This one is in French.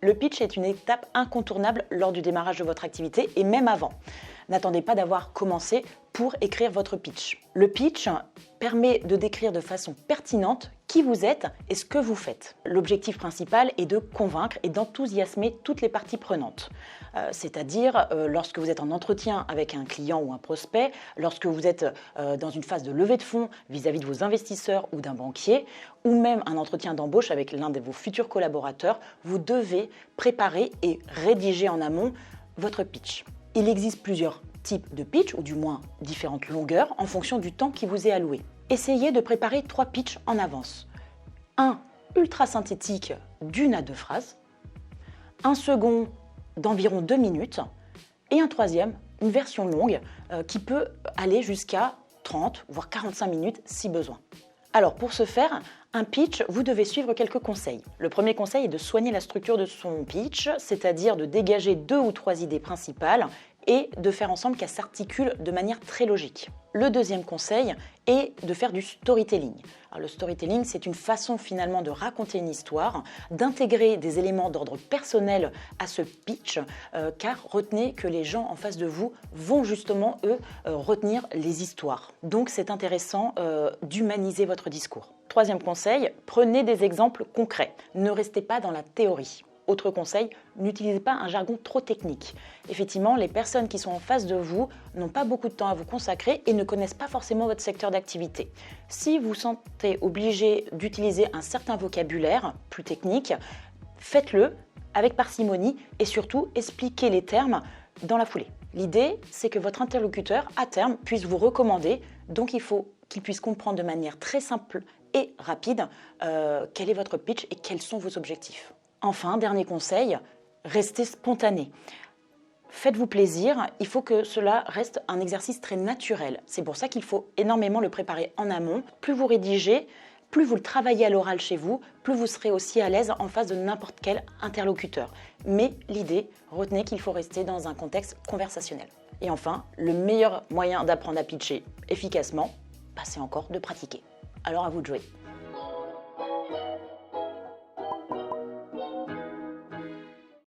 Le pitch est une étape incontournable lors du démarrage de votre activité et même avant. N'attendez pas d'avoir commencé pour écrire votre pitch. Le pitch permet de décrire de façon pertinente qui vous êtes et ce que vous faites. L'objectif principal est de convaincre et d'enthousiasmer toutes les parties prenantes. C'est-à-dire lorsque vous êtes en entretien avec un client ou un prospect, lorsque vous êtes dans une phase de levée de fonds vis-à-vis de vos investisseurs ou d'un banquier, ou même un entretien d'embauche avec l'un de vos futurs collaborateurs, vous devez préparer et rédiger en amont votre pitch. Il existe plusieurs types de pitch, ou du moins différentes longueurs, en fonction du temps qui vous est alloué. Essayez de préparer 3 pitchs en avance. Un ultra synthétique d'1 à 2 phrases, un second d'environ 2 minutes, et un troisième, une version longue qui peut aller jusqu'à 30 voire 45 minutes si besoin. Alors pour ce faire, un pitch, vous devez suivre quelques conseils. Le premier conseil est de soigner la structure de son pitch, c'est-à-dire de dégager 2 ou 3 idées principales et de faire ensemble qu'elles s'articulent de manière très logique. Le deuxième conseil est de faire du storytelling. Alors, le storytelling, c'est une façon finalement de raconter une histoire, d'intégrer des éléments d'ordre personnel à ce pitch, car retenez que les gens en face de vous vont justement, eux, retenir les histoires. Donc c'est intéressant d'humaniser votre discours. Troisième conseil, prenez des exemples concrets. Ne restez pas dans la théorie. Autre conseil, n'utilisez pas un jargon trop technique. Effectivement, les personnes qui sont en face de vous n'ont pas beaucoup de temps à vous consacrer et ne connaissent pas forcément votre secteur d'activité. Si vous sentez obligé d'utiliser un certain vocabulaire plus technique, faites-le avec parcimonie et surtout expliquez les termes dans la foulée. L'idée, c'est que votre interlocuteur, à terme, puisse vous recommander, donc il faut qu'il puisse comprendre de manière très simple et rapide quel est votre pitch et quels sont vos objectifs. Enfin, dernier conseil, restez spontané. Faites-vous plaisir, il faut que cela reste un exercice très naturel. C'est pour ça qu'il faut énormément le préparer en amont. Plus vous rédigez, plus vous le travaillez à l'oral chez vous, plus vous serez aussi à l'aise en face de n'importe quel interlocuteur. Mais l'idée, retenez qu'il faut rester dans un contexte conversationnel. Et enfin, le meilleur moyen d'apprendre à pitcher efficacement, c'est encore de pratiquer. Alors à vous de jouer.